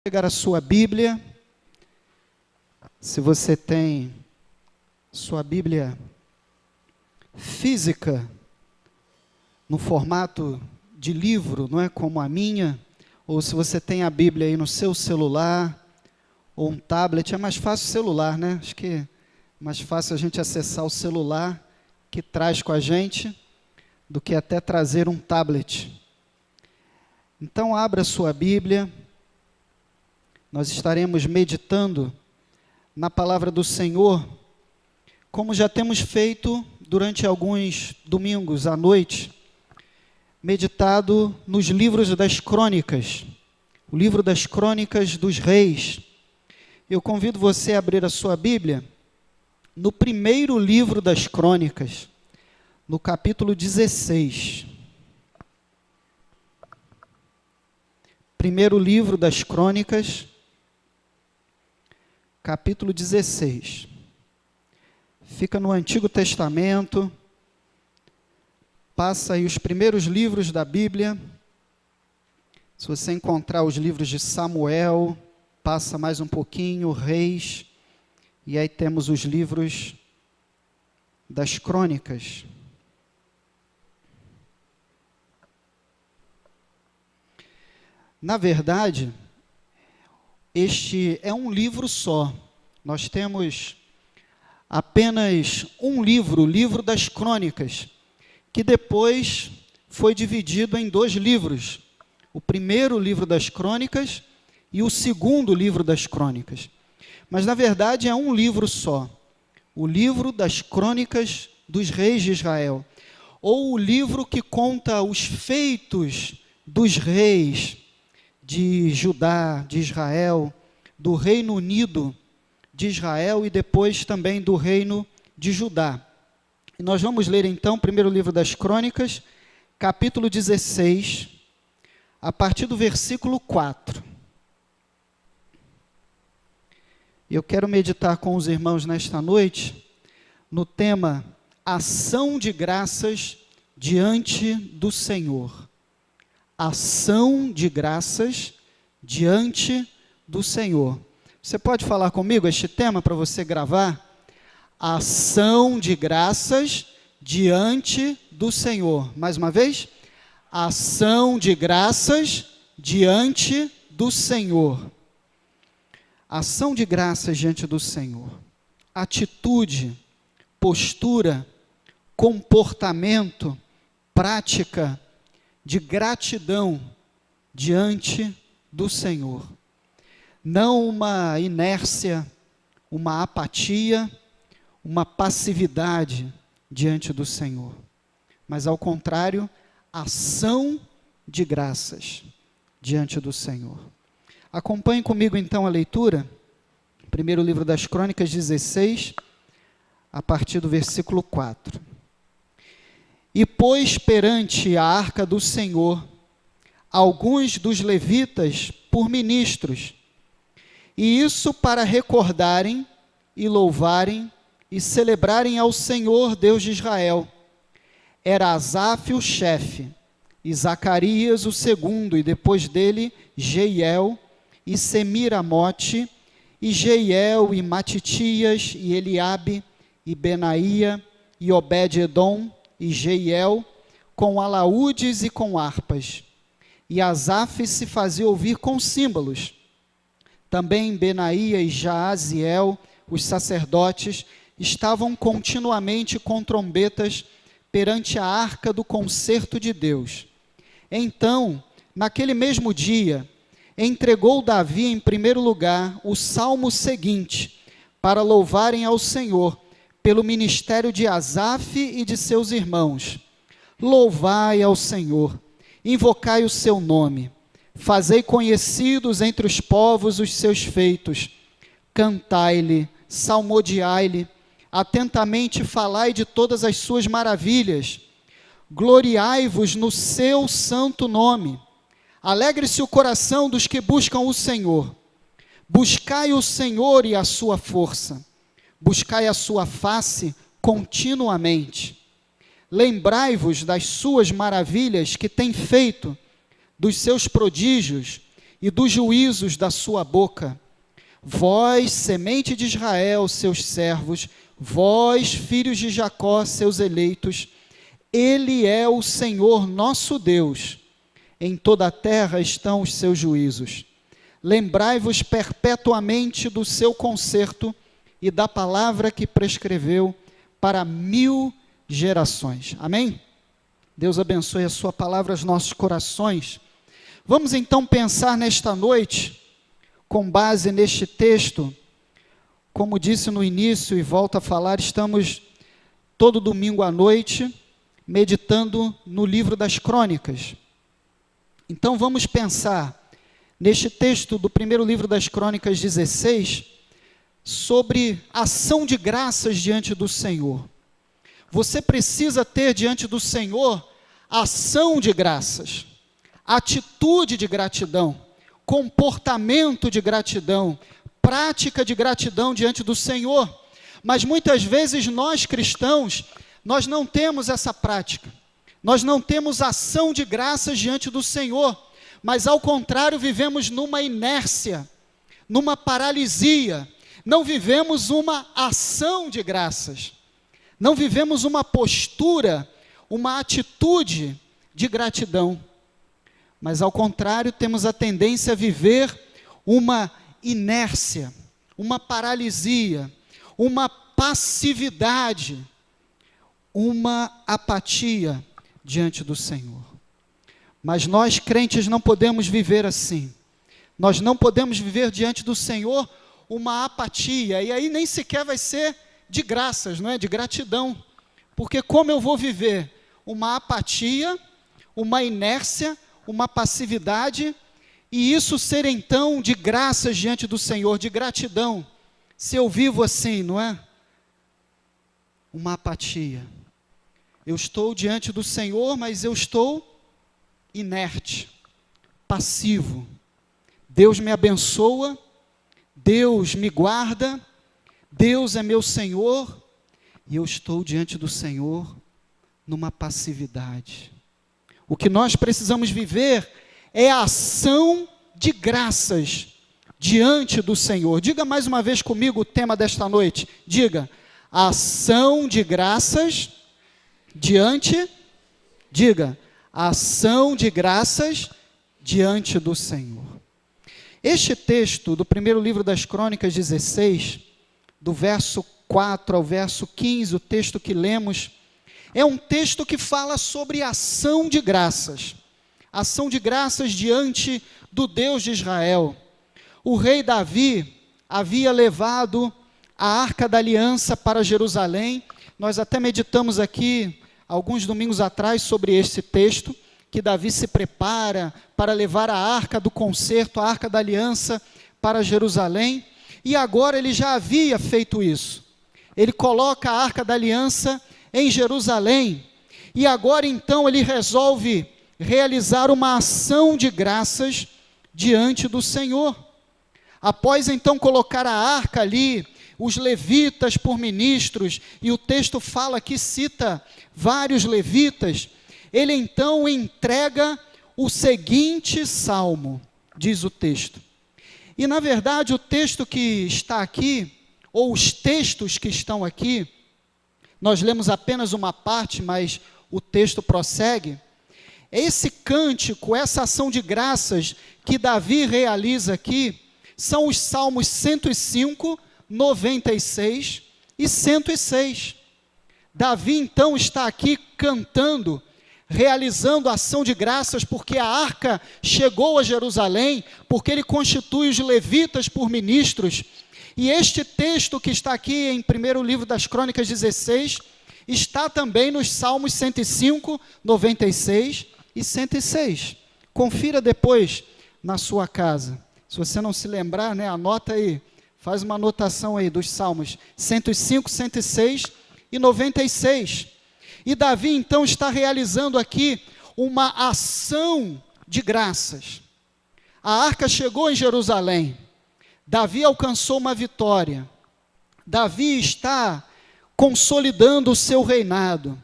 Pegar a sua Bíblia, se você tem sua Bíblia física, no formato de livro, não é como a minha, ou se você tem a Bíblia aí no seu celular, ou um tablet, é mais fácil o celular, né? Acho que é mais fácil a gente acessar o celular que traz com a gente, do que até trazer um tablet. Então, abra a sua Bíblia. Nós estaremos meditando na palavra do Senhor, como já temos feito durante alguns domingos à noite, meditado nos livros das crônicas, o livro das crônicas dos reis. Eu convido você a abrir a sua Bíblia no primeiro livro das crônicas, no capítulo 16. Primeiro livro das crônicas, capítulo 16. Fica no Antigo Testamento, passa aí os primeiros livros da Bíblia. Se você encontrar os livros de Samuel, passa mais um pouquinho, Reis, e aí temos os livros das crônicas. Na verdade, este é um livro só. Nós temos apenas um livro, o livro das crônicas, que depois foi dividido em dois livros. O primeiro livro das crônicas e o segundo livro das crônicas. Mas, na verdade, é um livro só. O livro das crônicas dos reis de Israel. Ou o livro que conta os feitos dos reis de Judá, de Israel, do Reino Unido de Israel e depois também do Reino de Judá. E nós vamos ler então o primeiro livro das crônicas, capítulo 16, a partir do versículo 4. Eu quero meditar com os irmãos nesta noite no tema Ação de Graças diante do Senhor. Ação de graças diante do Senhor. Você pode falar comigo este tema para você gravar? Ação de graças diante do Senhor. Mais uma vez. Ação de graças diante do Senhor. Ação de graças diante do Senhor. Atitude, postura, comportamento, prática de gratidão diante do Senhor. Não uma inércia, uma apatia, uma passividade diante do Senhor, mas ao contrário, ação de graças diante do Senhor. Acompanhe comigo então a leitura, primeiro livro das crônicas 16, a partir do versículo 4. E pôs perante a arca do Senhor alguns dos levitas por ministros, e isso para recordarem e louvarem e celebrarem ao Senhor Deus de Israel. Era Asaf o chefe, e Zacarias o segundo, e depois dele Jeiel e Semiramote, e Jeiel e Matitias, e Eliabe, e Benaía, e Obed-edom, e Jeiel, com alaúdes e com harpas. E Asaf se fazia ouvir com símbolos. Também Benaía e Jaaziel, os sacerdotes, estavam continuamente com trombetas perante a arca do concerto de Deus. Então, naquele mesmo dia, entregou Davi em primeiro lugar o salmo seguinte, para louvarem ao Senhor, pelo ministério de Asaf e de seus irmãos. Louvai ao Senhor, invocai o seu nome, fazei conhecidos entre os povos os seus feitos, cantai-lhe, salmodiai-lhe, atentamente falai de todas as suas maravilhas, gloriai-vos no seu santo nome, alegre-se o coração dos que buscam o Senhor, buscai o Senhor e a sua força, buscai a sua face continuamente, lembrai-vos das suas maravilhas que tem feito, dos seus prodígios, e dos juízos da sua boca. Vós, semente de Israel, seus servos, vós, filhos de Jacó, seus eleitos, Ele é o Senhor nosso Deus. Em toda a terra estão os seus juízos. Lembrai-vos perpetuamente do seu concerto e da palavra que prescreveu para 1000 gerações. Amém? Deus abençoe a sua palavra aos nossos corações. Vamos então pensar nesta noite, com base neste texto. Como disse no início e volto a falar, estamos todo domingo à noite meditando no livro das Crônicas. Então vamos pensar neste texto do primeiro livro das Crônicas 16, sobre ação de graças diante do Senhor. Você precisa ter diante do Senhor ação de graças, atitude de gratidão, comportamento de gratidão, prática de gratidão diante do Senhor. Mas muitas vezes nós cristãos, nós não temos essa prática, nós não temos ação de graças diante do Senhor, mas ao contrário vivemos numa inércia, numa paralisia, não vivemos uma ação de graças, não vivemos uma postura, uma atitude de gratidão, mas ao contrário temos a tendência a viver uma inércia, uma paralisia, uma passividade, uma apatia diante do Senhor. Mas nós crentes não podemos viver assim, nós não podemos viver diante do Senhor uma apatia, e aí nem sequer vai ser de graças, não é? De gratidão, porque como eu vou viver uma apatia, uma inércia, uma passividade, e isso ser então de graças diante do Senhor, de gratidão, se eu vivo assim, não é? Uma apatia, eu estou diante do Senhor, mas eu estou inerte, passivo. Deus me abençoa, Deus me guarda, Deus é meu Senhor, e eu estou diante do Senhor numa passividade. O que nós precisamos viver é a ação de graças diante do Senhor. Diga mais uma vez comigo o tema desta noite. Diga, ação de graças diante, diga, ação de graças diante do Senhor. Este texto do primeiro livro das Crônicas 16, do verso 4 ao verso 15, o texto que lemos, é um texto que fala sobre ação de graças diante do Deus de Israel. O rei Davi havia levado a Arca da Aliança para Jerusalém. Nós até meditamos aqui, alguns domingos atrás, sobre esse texto, que Davi se prepara para levar a Arca do Concerto, a Arca da Aliança, para Jerusalém, e agora ele já havia feito isso. Ele coloca a Arca da Aliança em Jerusalém, e agora então ele resolve realizar uma ação de graças diante do Senhor. Após então colocar a arca ali, os levitas por ministros, e o texto fala aqui, cita vários levitas, ele então entrega o seguinte salmo, diz o texto. E na verdade o texto que está aqui, ou os textos que estão aqui, nós lemos apenas uma parte, mas o texto prossegue. Esse cântico, essa ação de graças que Davi realiza aqui, são os salmos 105, 96 e 106. Davi então está aqui cantando, realizando a ação de graças, porque a arca chegou a Jerusalém, porque ele constitui os levitas por ministros. E este texto que está aqui em primeiro livro das Crônicas 16, está também nos salmos 105, 96 e 106. Confira depois na sua casa. Se você não se lembrar, né, anota aí, faz uma anotação aí dos salmos 105, 106 e 96. E Davi então está realizando aqui uma ação de graças. A arca chegou em Jerusalém, Davi alcançou uma vitória, Davi está consolidando o seu reinado,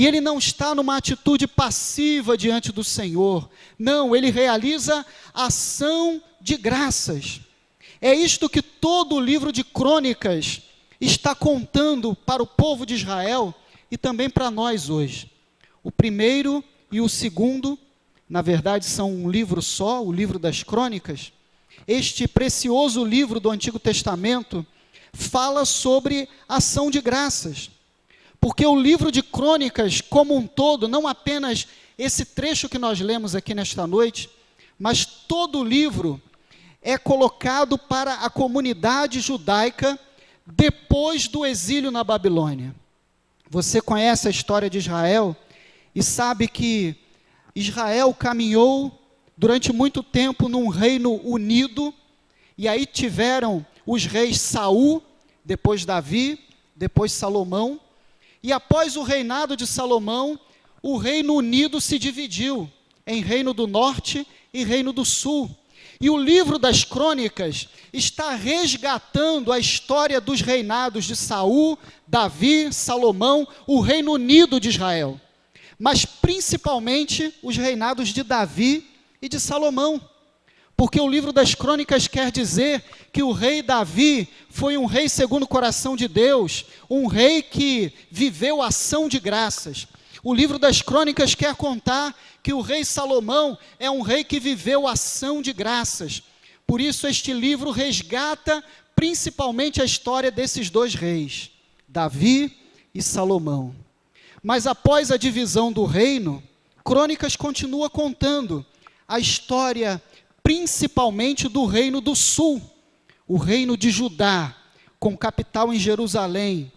E ele não está numa atitude passiva diante do Senhor. Não, ele realiza ação de graças. É isto que todo o livro de Crônicas está contando para o povo de Israel e também para nós hoje. O primeiro e o segundo, na verdade, são um livro só, o livro das Crônicas. Este precioso livro do Antigo Testamento fala sobre ação de graças. Porque o livro de Crônicas, como um todo, não apenas esse trecho que nós lemos aqui nesta noite, mas todo o livro é colocado para a comunidade judaica depois do exílio na Babilônia. Você conhece a história de Israel e sabe que Israel caminhou durante muito tempo num reino unido, e aí tiveram os reis Saul, depois Davi, depois Salomão, e após o reinado de Salomão, o Reino Unido se dividiu em Reino do Norte e Reino do Sul. E o livro das Crônicas está resgatando a história dos reinados de Saul, Davi, Salomão, o Reino Unido de Israel. Mas principalmente os reinados de Davi e de Salomão. Porque o livro das Crônicas quer dizer que o rei Davi foi um rei segundo o coração de Deus, um rei que viveu ação de graças. O livro das Crônicas quer contar que o rei Salomão é um rei que viveu ação de graças. Por isso este livro resgata principalmente a história desses dois reis, Davi e Salomão. Mas após a divisão do reino, Crônicas continua contando a história principalmente do reino do sul, o reino de Judá, com capital em Jerusalém,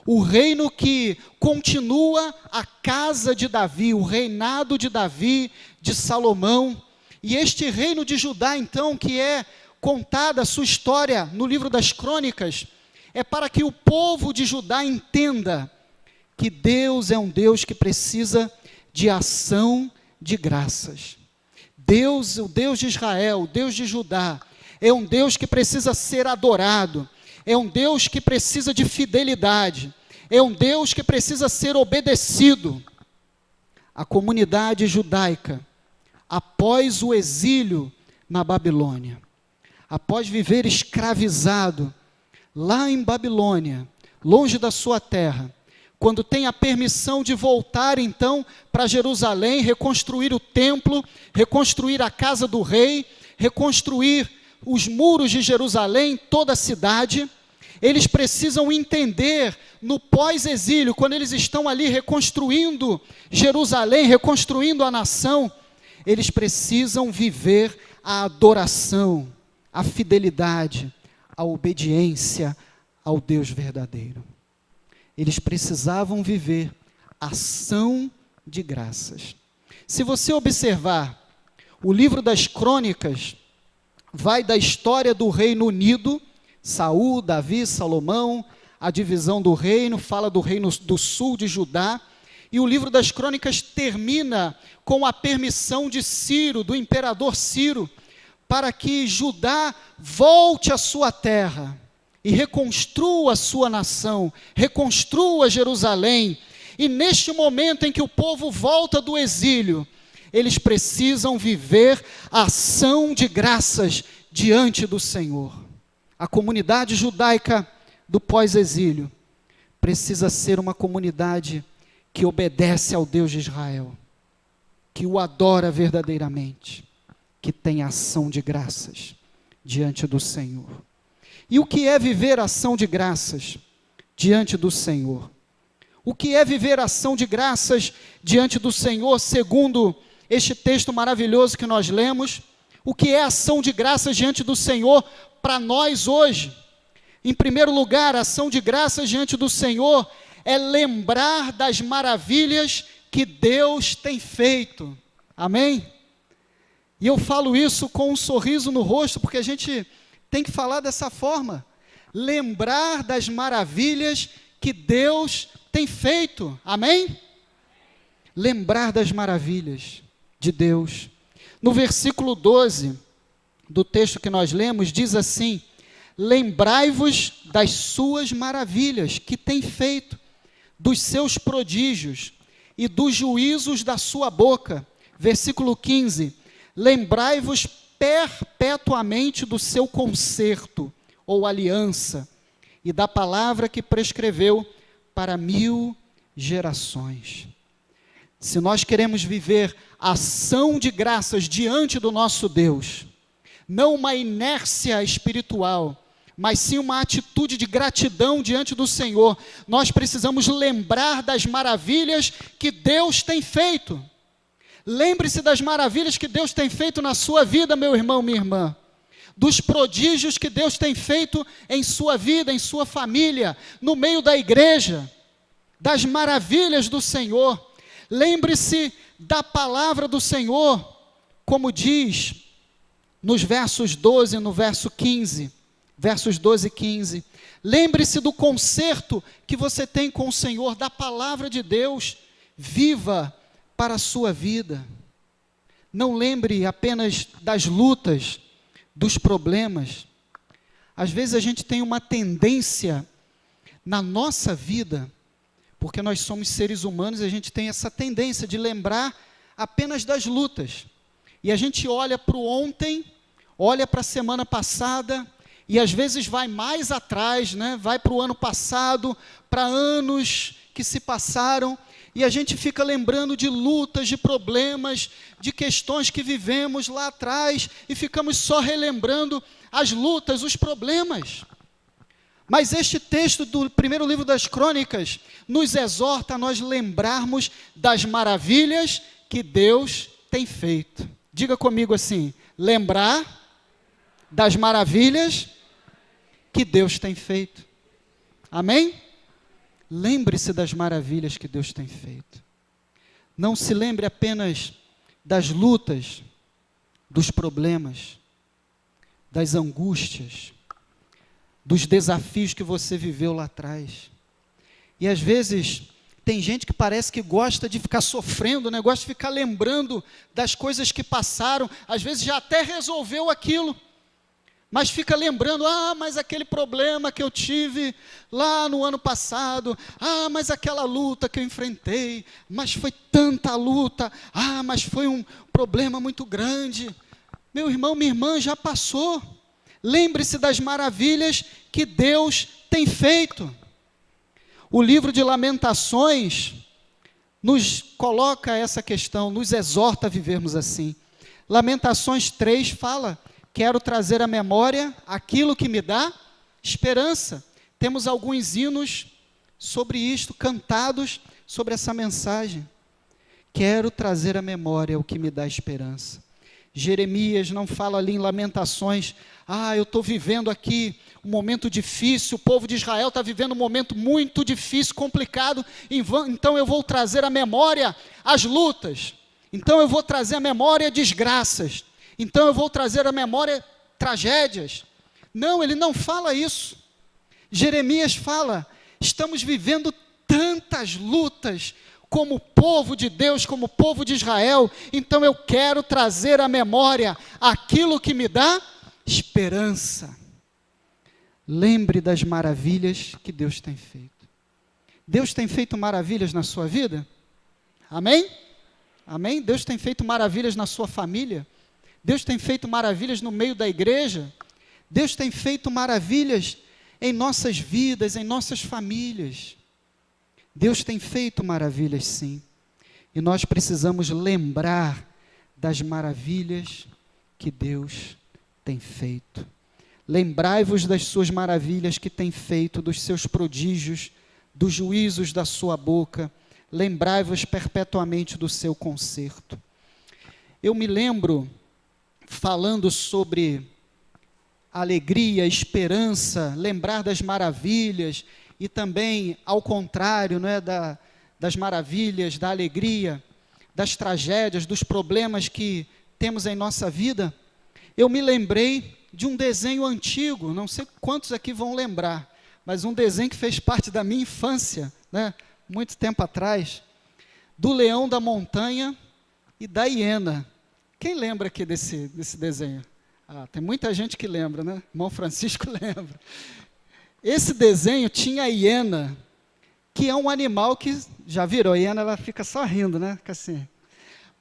o reino que continua a casa de Davi, o reinado de Davi, de Salomão. E este reino de Judá, então, que é contada a sua história no livro das Crônicas, é para que o povo de Judá entenda que Deus é um Deus que precisa de ação de graças. Deus, o Deus de Israel, o Deus de Judá, é um Deus que precisa ser adorado, é um Deus que precisa de fidelidade, é um Deus que precisa ser obedecido. A comunidade judaica, após o exílio na Babilônia, após viver escravizado lá em Babilônia, longe da sua terra, quando tem a permissão de voltar então para Jerusalém, reconstruir o templo, reconstruir a casa do rei, reconstruir os muros de Jerusalém, toda a cidade, eles precisam entender no pós-exílio, quando eles estão ali reconstruindo Jerusalém, reconstruindo a nação, eles precisam viver a adoração, a fidelidade, a obediência ao Deus verdadeiro. Eles precisavam viver ação de graças. Se você observar, o livro das Crônicas vai da história do Reino Unido, Saul, Davi, Salomão, a divisão do reino, fala do reino do sul de Judá, e o livro das Crônicas termina com a permissão de Ciro, do imperador Ciro, para que Judá volte à sua terra e reconstrua a sua nação, reconstrua Jerusalém. E neste momento em que o povo volta do exílio, eles precisam viver a ação de graças diante do Senhor. A comunidade judaica do pós-exílio precisa ser uma comunidade que obedece ao Deus de Israel, que o adora verdadeiramente, que tem ação de graças diante do Senhor. E o que é viver ação de graças diante do Senhor? O que é viver ação de graças diante do Senhor, segundo este texto maravilhoso que nós lemos? O que é ação de graças diante do Senhor para nós hoje? Em primeiro lugar, ação de graças diante do Senhor é lembrar das maravilhas que Deus tem feito. Amém? E eu falo isso com um sorriso no rosto, porque a gente tem que falar dessa forma. Lembrar das maravilhas que Deus tem feito. Amém? Lembrar das maravilhas de Deus. No versículo 12 do texto que nós lemos, diz assim: lembrai-vos das suas maravilhas que tem feito, dos seus prodígios, e dos juízos da sua boca. Versículo 15, lembrai-vos perpetuamente do seu concerto, ou aliança, e da palavra que prescreveu para 1000 gerações. Se nós queremos viver ação de graças diante do nosso Deus, não uma inércia espiritual, mas sim uma atitude de gratidão diante do Senhor, nós precisamos lembrar das maravilhas que Deus tem feito. Lembre-se das maravilhas que Deus tem feito na sua vida, meu irmão, minha irmã. Dos prodígios que Deus tem feito em sua vida, em sua família, no meio da igreja, das maravilhas do Senhor. Lembre-se da palavra do Senhor, como diz nos versos 12 e no verso 15, versos 12 e 15. Lembre-se do concerto que você tem com o Senhor, da palavra de Deus, viva para a sua vida. Não lembre apenas das lutas, dos problemas. Às vezes a gente tem uma tendência na nossa vida, porque nós somos seres humanos, a gente tem essa tendência de lembrar apenas das lutas. E a gente olha para o ontem, olha para a semana passada, e às vezes vai mais atrás, né? Vai para o ano passado, para anos que se passaram, e a gente fica lembrando de lutas, de problemas, de questões que vivemos lá atrás, e ficamos só relembrando as lutas, os problemas. Mas este texto do primeiro livro das Crônicas nos exorta a nós lembrarmos das maravilhas que Deus tem feito. Diga comigo assim, lembrar das maravilhas que Deus tem feito. Amém? Lembre-se das maravilhas que Deus tem feito. Não se lembre apenas das lutas, dos problemas, das angústias, dos desafios que você viveu lá atrás. E às vezes tem gente que parece que gosta de ficar sofrendo, né? Gosta de ficar lembrando das coisas que passaram, às vezes já até resolveu aquilo, mas fica lembrando, mas aquele problema que eu tive lá no ano passado, mas aquela luta que eu enfrentei, mas foi tanta luta, mas foi um problema muito grande. Meu irmão, minha irmã, já passou. Lembre-se das maravilhas que Deus tem feito. O livro de Lamentações nos coloca essa questão, nos exorta a vivermos assim. Lamentações 3 fala, quero trazer à memória aquilo que me dá esperança. Temos alguns hinos sobre isto, cantados sobre essa mensagem. Quero trazer à memória o que me dá esperança. Jeremias não fala ali em Lamentações, eu estou vivendo aqui um momento difícil, o povo de Israel está vivendo um momento muito difícil, complicado, então eu vou trazer à memória as lutas, então eu vou trazer à memória desgraças, então eu vou trazer à memória tragédias. Não, ele não fala isso. Jeremias fala, estamos vivendo tantas lutas, como povo de Deus, como povo de Israel, então eu quero trazer à memória aquilo que me dá esperança. Lembre das maravilhas que Deus tem feito. Deus tem feito maravilhas na sua vida? Amém? Amém? Deus tem feito maravilhas na sua família? Deus tem feito maravilhas no meio da igreja? Deus tem feito maravilhas em nossas vidas, em nossas famílias. Deus tem feito maravilhas, sim, e nós precisamos lembrar das maravilhas que Deus tem feito. Lembrai-vos das suas maravilhas que tem feito, dos seus prodígios, dos juízos da sua boca, lembrai-vos perpetuamente do seu concerto. Eu me lembro, falando sobre alegria, esperança, lembrar das maravilhas, e também, ao contrário, não é, das maravilhas, da alegria, das tragédias, dos problemas que temos em nossa vida, eu me lembrei de um desenho antigo, não sei quantos aqui vão lembrar, mas um desenho que fez parte da minha infância, né, muito tempo atrás, do leão da montanha e da hiena. Quem lembra aqui desse desenho? Tem muita gente que lembra, né? Irmão Francisco lembra. Esse desenho tinha a hiena, que é um animal que, já viram, a hiena ela fica só rindo, né? Fica assim.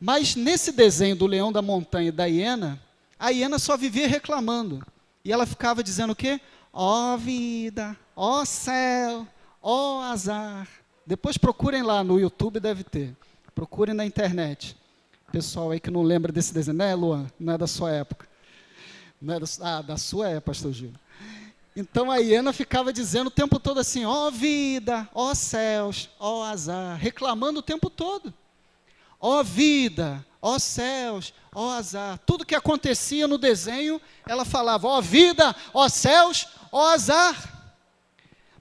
Mas nesse desenho do leão da montanha e da hiena, a hiena só vivia reclamando. E ela ficava dizendo o quê? Ó vida, ó céu, ó azar. Depois procurem lá no YouTube, deve ter. Procurem na internet. Pessoal aí que não lembra desse desenho, né, Luan? Não é da sua época. Não é da sua época, pastor Gil. Então a hiena ficava dizendo o tempo todo assim, ó vida, ó céus, ó azar, reclamando o tempo todo. Ó vida, ó céus, ó azar. Tudo que acontecia no desenho, ela falava, ó vida, ó céus, ó azar.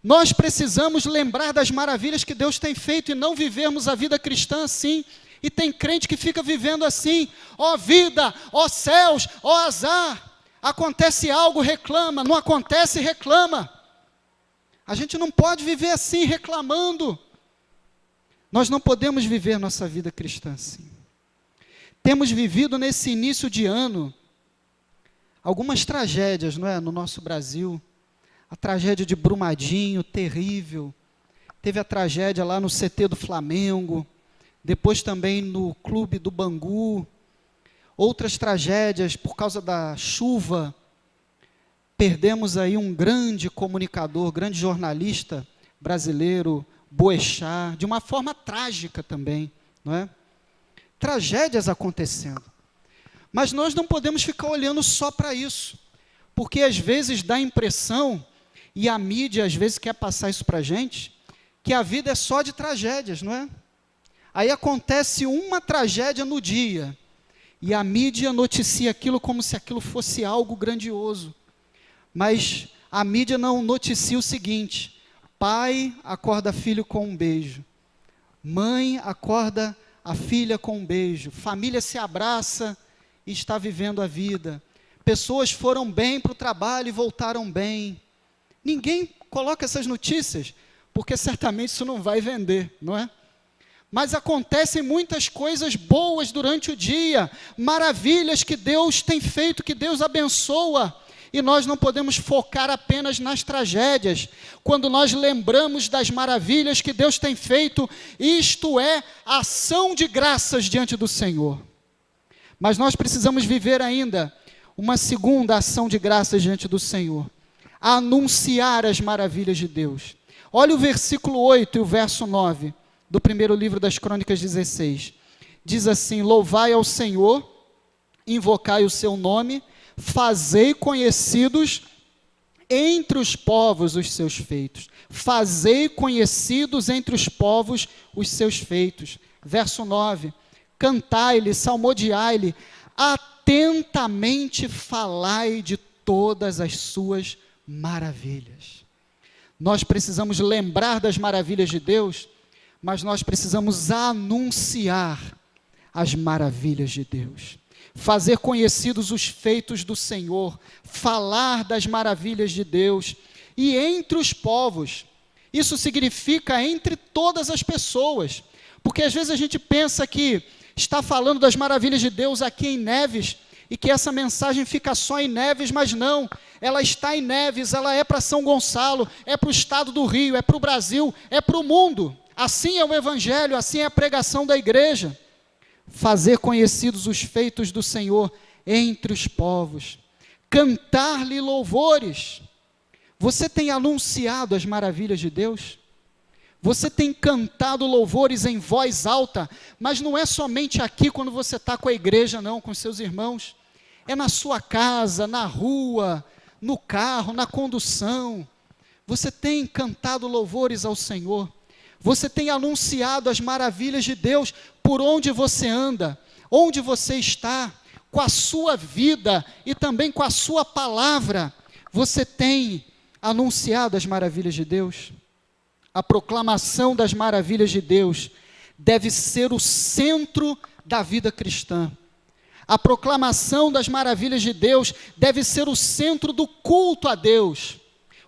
Nós precisamos lembrar das maravilhas que Deus tem feito e não vivermos a vida cristã assim. E tem crente que fica vivendo assim, ó vida, ó céus, ó azar. Acontece algo, reclama, não acontece, reclama. A gente não pode viver assim, reclamando. Nós não podemos viver nossa vida cristã assim. Temos vivido nesse início de ano algumas tragédias, não é, no nosso Brasil. A tragédia de Brumadinho, terrível. Teve a tragédia lá no CT do Flamengo, depois também no Clube do Bangu. Outras tragédias por causa da chuva. Perdemos aí um grande comunicador, grande jornalista brasileiro, Boechat, de uma forma trágica também, não é? Tragédias acontecendo. Mas nós não podemos ficar olhando só para isso, porque às vezes dá a impressão, e a mídia às vezes quer passar isso para a gente, que a vida é só de tragédias, não é? Aí acontece uma tragédia no dia, e a mídia noticia aquilo como se aquilo fosse algo grandioso. Mas a mídia não noticia o seguinte: pai acorda filho com um beijo, mãe acorda a filha com um beijo, família se abraça e está vivendo a vida. Pessoas foram bem para o trabalho e voltaram bem. Ninguém coloca essas notícias, porque certamente isso não vai vender, não é? Mas acontecem muitas coisas boas durante o dia, maravilhas que Deus tem feito, que Deus abençoa, e nós não podemos focar apenas nas tragédias. Quando nós lembramos das maravilhas que Deus tem feito, isto é ação de graças diante do Senhor. Mas nós precisamos viver ainda uma segunda ação de graças diante do Senhor, anunciar as maravilhas de Deus. Olha o versículo 8 e o verso 9. Do primeiro livro das Crônicas 16, diz assim: louvai ao Senhor, invocai o seu nome, fazei conhecidos entre os povos os seus feitos. Fazei conhecidos entre os povos os seus feitos. Verso 9, cantai-lhe, salmodiai-lhe, atentamente falai de todas as suas maravilhas. Nós precisamos lembrar das maravilhas de Deus, mas nós precisamos anunciar as maravilhas de Deus, fazer conhecidos os feitos do Senhor, falar das maravilhas de Deus, e entre os povos, isso significa entre todas as pessoas, porque às vezes a gente pensa que está falando das maravilhas de Deus aqui em Neves, e que essa mensagem fica só em Neves, mas não, ela está em Neves, ela é para São Gonçalo, é para o estado do Rio, é para o Brasil, é para o mundo. Assim é o Evangelho, assim é a pregação da igreja. Fazer conhecidos os feitos do Senhor entre os povos. Cantar-lhe louvores. Você tem anunciado as maravilhas de Deus? Você tem cantado louvores em voz alta, mas não é somente aqui quando você está com a igreja, não, com seus irmãos. É na sua casa, na rua, no carro, na condução. Você tem cantado louvores ao Senhor. Você tem anunciado as maravilhas de Deus por onde você anda, onde você está, com a sua vida e também com a sua palavra. Você tem anunciado as maravilhas de Deus? A proclamação das maravilhas de Deus deve ser o centro da vida cristã. A proclamação das maravilhas de Deus deve ser o centro do culto a Deus.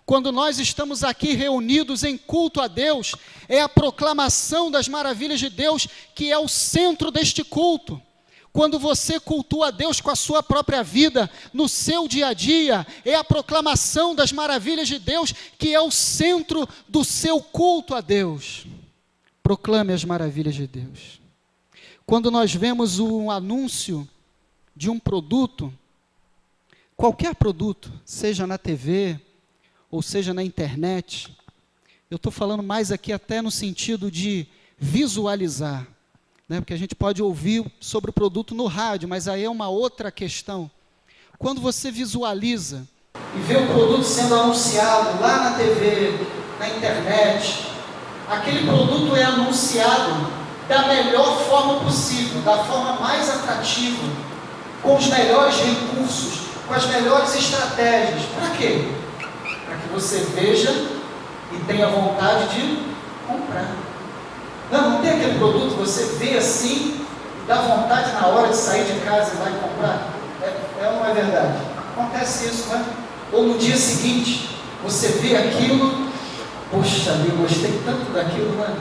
Quando nós estamos aqui reunidos em culto a Deus, é a proclamação das maravilhas de Deus que é o centro deste culto. Quando você cultua a Deus com a sua própria vida, no seu dia a dia, é a proclamação das maravilhas de Deus, que é o centro do seu culto a Deus. Proclame as maravilhas de Deus. Quando nós vemos um anúncio de um produto, qualquer produto, seja na TV, ou seja na internet, eu estou falando mais aqui até no sentido de visualizar, né? Porque a gente pode ouvir sobre o produto no rádio, mas aí é uma outra questão. Quando você visualiza e vê o produto sendo anunciado lá na TV, na internet, aquele produto é anunciado da melhor forma possível, da forma mais atrativa, com os melhores recursos, com as melhores estratégias. Para quê? Para que você veja e tenha vontade de comprar. Não tem aquele produto que você vê assim, dá vontade na hora de sair de casa e vai comprar? É ou não é verdade? Acontece isso, né? Ou no dia seguinte, você vê aquilo, poxa, eu gostei tanto daquilo, né?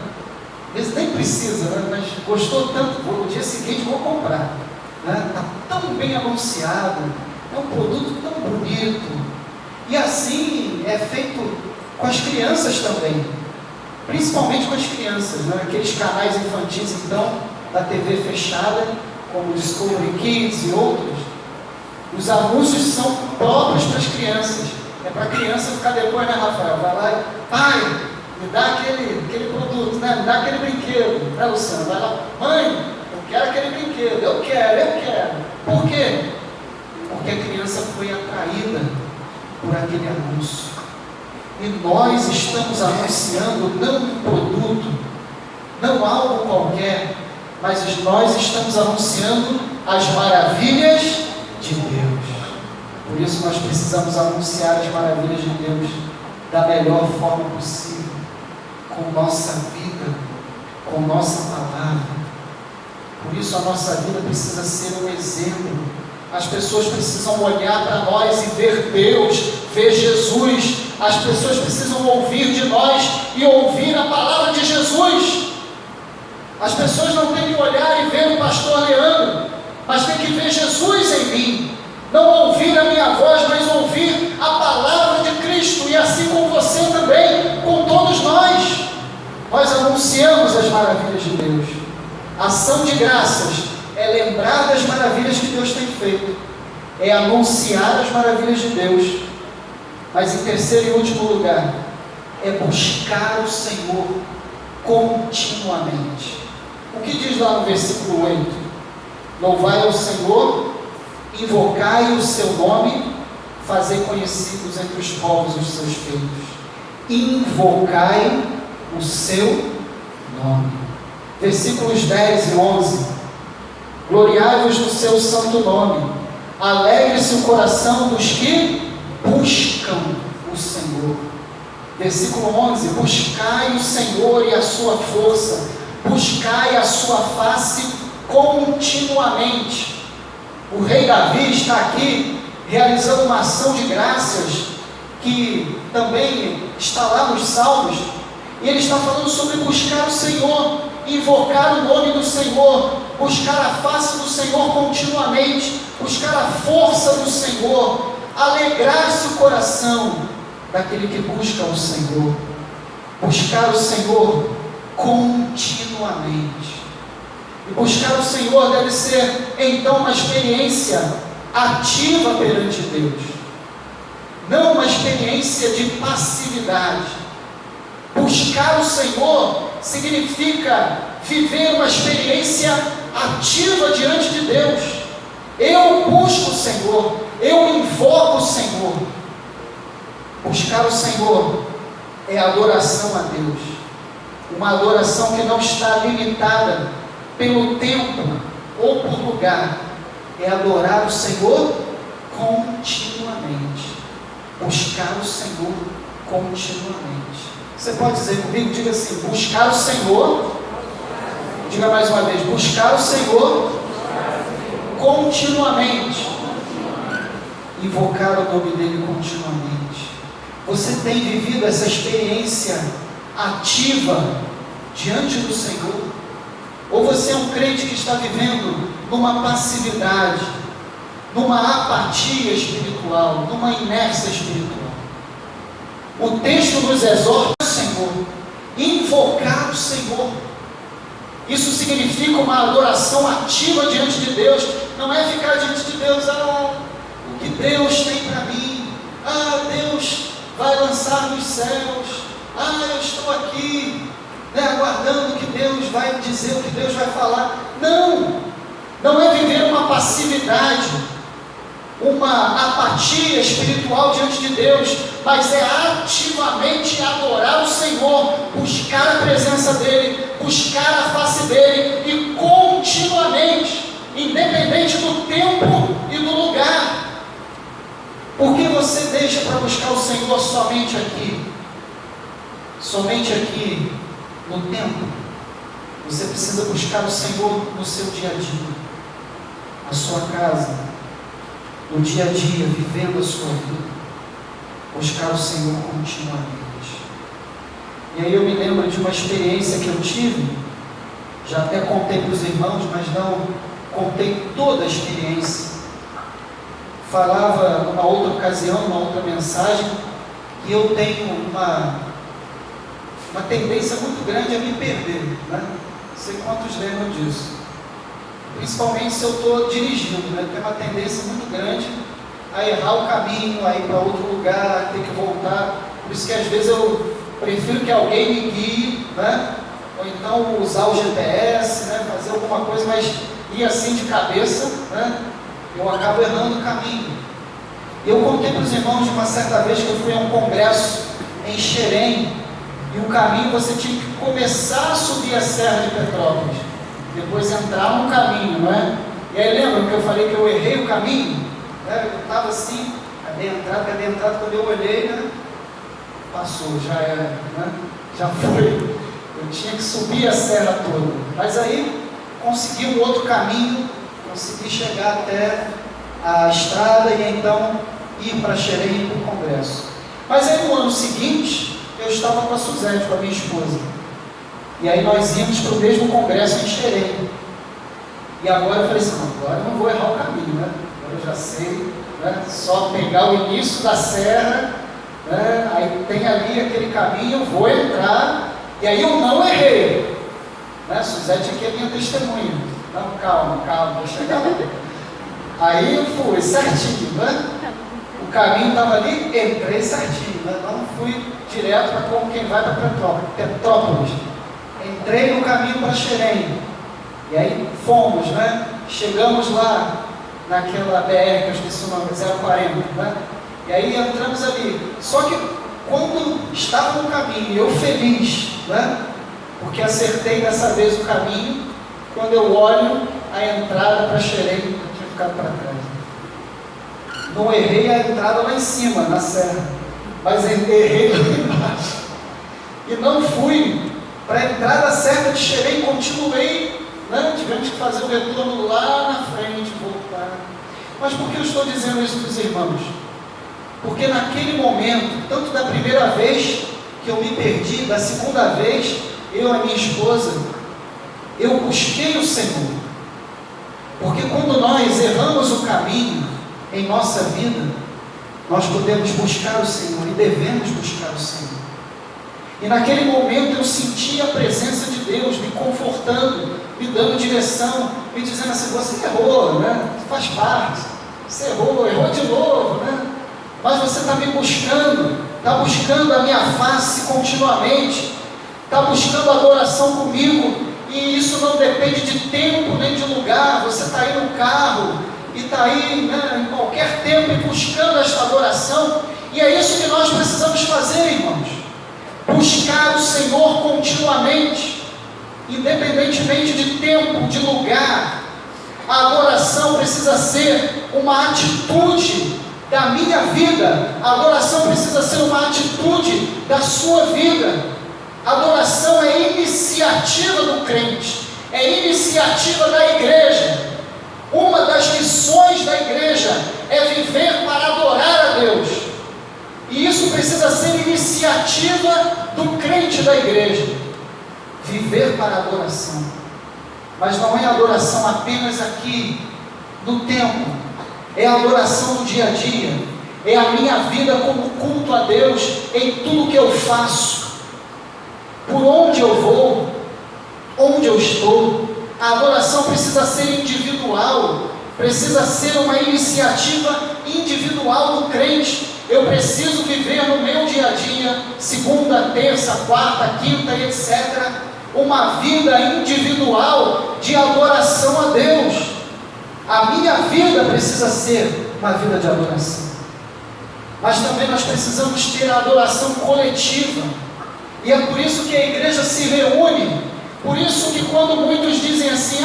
Às vezes nem precisa, né? Mas gostou tanto, no dia seguinte vou comprar. Está tão bem anunciado, é um produto tão bonito. E assim é feito com as crianças também, principalmente com as crianças, né? Aqueles canais infantis, então, da TV fechada, como o Discovery Kids e outros, os anúncios são próprios para as crianças. É para a criança ficar depois, né, Rafael? Vai lá e, pai, me dá aquele produto, né? Me dá aquele brinquedo, né, Luciano? Vai lá, mãe, eu quero aquele brinquedo, eu quero. Por quê? Porque a criança foi atraída por aquele anúncio. E nós estamos anunciando não um produto, não algo qualquer, mas nós estamos anunciando as maravilhas de Deus. Por isso nós precisamos anunciar as maravilhas de Deus da melhor forma possível, com nossa vida, com nossa palavra. Por isso a nossa vida precisa ser um exemplo. As pessoas precisam olhar para nós e ver Deus, ver Jesus. As pessoas precisam ouvir de nós e ouvir a palavra de Jesus. As pessoas não têm que olhar e ver o pastor Leandro, mas têm que ver Jesus em mim. Não ouvir a minha voz, mas ouvir a palavra de Cristo. E assim com você também, com todos nós. Nós anunciamos as maravilhas de Deus. Ação de graças é lembrar das maravilhas que Deus tem feito, é anunciar as maravilhas de Deus. Mas em terceiro e último lugar, é buscar o Senhor continuamente. O que diz lá no versículo 8? Louvai ao Senhor, invocai o seu nome, fazei conhecidos entre os povos os seus feitos. Invocai o seu nome. Versículos 10 e 11. Gloriai-vos no seu santo nome, alegre-se o coração dos que buscam o Senhor. Versículo 11, buscai o Senhor e a sua força, buscai a sua face continuamente. O rei Davi está aqui realizando uma ação de graças, que também está lá nos Salmos, e ele está falando sobre buscar o Senhor, invocar o nome do Senhor, buscar a face do Senhor continuamente, buscar a força do Senhor, alegrar-se o coração daquele que busca o Senhor, buscar o Senhor continuamente. E buscar o Senhor deve ser então uma experiência ativa perante Deus, não uma experiência de passividade. Buscar o Senhor significa viver uma experiência ativa diante de Deus. Eu busco o Senhor, eu invoco o Senhor. Buscar o Senhor é adoração a Deus, uma adoração que não está limitada pelo tempo ou por lugar, é adorar o Senhor continuamente, buscar o Senhor continuamente. Você pode dizer comigo? Diga assim: buscar o Senhor. Diga mais uma vez: buscar o Senhor continuamente, invocar o nome dele continuamente. Você tem vivido essa experiência ativa diante do Senhor? Ou você é um crente que está vivendo numa passividade, numa apatia espiritual, numa inércia espiritual. O texto nos exorta o Senhor, invocar o Senhor. Isso significa uma adoração ativa diante de Deus. Não é ficar diante de Deus, o que Deus tem para mim, Deus vai lançar nos céus, eu estou aqui, aguardando o que Deus vai dizer, o que Deus vai falar. Não é viver uma passividade, uma apatia espiritual diante de Deus, mas é ativamente adorar o Senhor, buscar a presença dEle, buscar a face dEle, e continuamente, independente do tempo e do lugar. Por que você deixa para buscar o Senhor somente aqui? Somente aqui no templo? Você precisa buscar o Senhor no seu dia a dia, na sua casa, no dia a dia, vivendo a sua vida. Buscar o Senhor continuamente. E aí eu me lembro de uma experiência que eu tive, já até contei para os irmãos, mas não contei toda a experiência. Falava numa outra ocasião, numa outra mensagem, que eu tenho uma tendência muito grande a me perder, né? Não sei quantos lembram disso. Principalmente se eu estou dirigindo, né? Tem uma tendência muito grande a errar o caminho, a ir para outro lugar, a ter que voltar. Por isso que às vezes eu prefiro que alguém me guie, né? Ou então usar o GPS, né? Fazer alguma coisa, mas ir assim de cabeça, né? Eu acabo errando o caminho. Eu contei para os irmãos de uma certa vez que eu fui a um congresso em Xerém, e o caminho você tinha que começar a subir a Serra de Petrópolis, depois entrar no caminho, não é? E aí lembra que eu falei que eu errei o caminho? Eu estava assim, cadê a entrada, quando eu olhei, né? Passou, já era, né? Já foi. Eu tinha que subir a serra toda, mas aí consegui um outro caminho, consegui chegar até a estrada e então ir para Xerém, para o congresso. Mas aí no ano seguinte, eu estava com a Suzete, com a minha esposa, e aí nós íamos para o mesmo congresso em Xerém. E agora eu falei assim, agora eu não vou errar o caminho, né? Agora eu já sei, né? Só pegar o início da serra, né? Aí tem ali aquele caminho, eu vou entrar, e aí eu não errei, né? Suzete aqui é minha testemunha. Não, calma, vou chegar lá. Aí eu fui certinho, né? O caminho estava ali, entrei certinho, né? Não fui direto para como quem vai para Petrópolis. Entrei no caminho para Xerém. E aí fomos, né? Chegamos lá naquela BR, que eu esqueci o nome, 040, né? E aí entramos ali. Só que quando estava no caminho, eu feliz, né? Porque acertei dessa vez o caminho, quando eu olho a entrada para Xerém, eu tinha ficado para trás. Não errei a entrada lá em cima, na serra, mas errei lá embaixo. E não fui para a entrada certa de Xerém, continuei, né? Tivemos que fazer o retorno lá na frente, voltar. Mas por que eu estou dizendo isso para os irmãos? Porque naquele momento, tanto da primeira vez que eu me perdi, da segunda vez, eu e a minha esposa, eu busquei o Senhor. Porque quando nós erramos o caminho em nossa vida, nós podemos buscar o Senhor e devemos buscar o Senhor. E naquele momento eu senti a presença de Deus me confortando, me dando direção, me dizendo assim, você errou, né? Faz parte, você errou de novo, né? Mas você está me buscando, está buscando a minha face continuamente, está buscando adoração comigo, e isso não depende de tempo nem de lugar. Você está aí no carro, e está aí, né, em qualquer tempo, e buscando esta adoração, e é isso que nós precisamos fazer, irmãos, buscar o Senhor continuamente, independentemente de tempo, de lugar. A adoração precisa ser uma atitude da minha vida, a adoração precisa ser uma atitude da sua vida. A adoração é iniciativa do crente, é iniciativa da igreja. Uma das missões da igreja é viver para adorar a Deus, e isso precisa ser iniciativa do crente da igreja, viver para a adoração. Mas não é adoração apenas aqui no templo, é a adoração do dia a dia, é a minha vida como culto a Deus em tudo que eu faço, por onde eu vou, onde eu estou. A adoração precisa ser individual, precisa ser uma iniciativa individual do crente. Eu preciso viver no meu dia a dia, segunda, terça, quarta, quinta, etc., uma vida individual de adoração a Deus. A minha vida precisa ser uma vida de adoração, mas também nós precisamos ter a adoração coletiva, e é por isso que a igreja se reúne. Por isso que quando muitos dizem assim,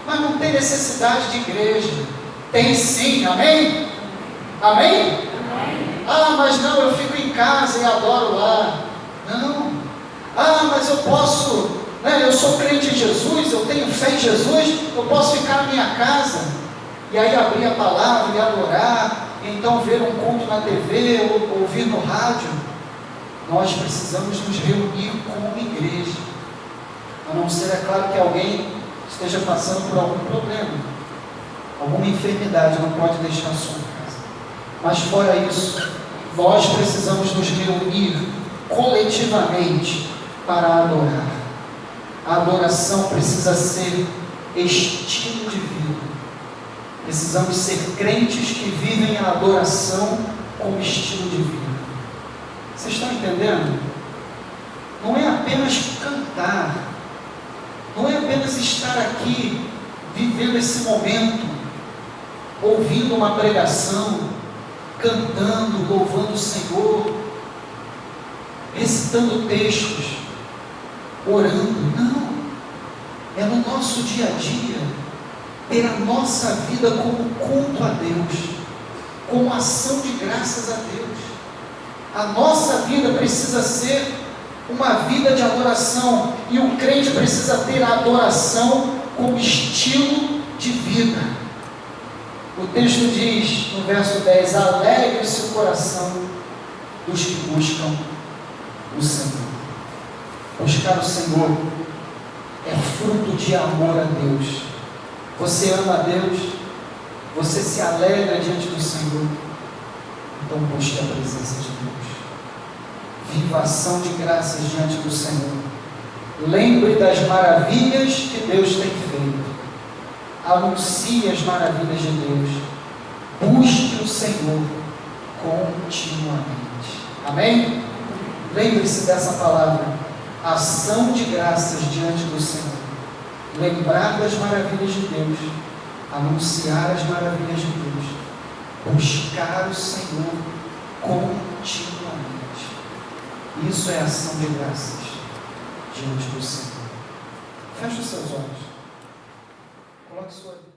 mas não tem necessidade de igreja, tem sim, amém? Amém? Mas não, eu fico em casa e adoro lá. Não. Mas eu posso, eu sou crente em Jesus, eu tenho fé em Jesus, eu posso ficar na minha casa, e aí abrir a palavra e adorar, e então ver um culto na TV, ou ouvir no rádio. Nós precisamos nos reunir como igreja, a não ser, é claro, que alguém esteja passando por algum problema, alguma enfermidade, não pode deixar a sua casa. Mas fora isso, nós precisamos nos reunir coletivamente para adorar. A adoração precisa ser estilo de vida. Precisamos ser crentes que vivem a adoração como estilo de vida. Vocês estão entendendo? Não é apenas cantar, não é apenas estar aqui vivendo esse momento, ouvindo uma pregação, cantando, louvando o Senhor, recitando textos, orando. Não, é no nosso dia a dia, ter a nossa vida como culto a Deus, como ação de graças a Deus. A nossa vida precisa ser uma vida de adoração, e o crente precisa ter a adoração como estilo de vida. O texto diz, no verso 10, alegre-se o coração dos que buscam o Senhor. Buscar o Senhor é fruto de amor a Deus. Você ama a Deus, você se alegra diante do Senhor, então busque a presença de Deus. Viva a ação de graças diante do Senhor. Lembre das maravilhas que Deus tem feito. Anuncie as maravilhas de Deus. Busque o Senhor continuamente. Amém? Lembre-se dessa palavra. Ação de graças diante do Senhor. Lembrar das maravilhas de Deus. Anunciar as maravilhas de Deus. Buscar o Senhor continuamente. Isso é ação de graças diante do Senhor. Feche os seus olhos. Coloque sua vida.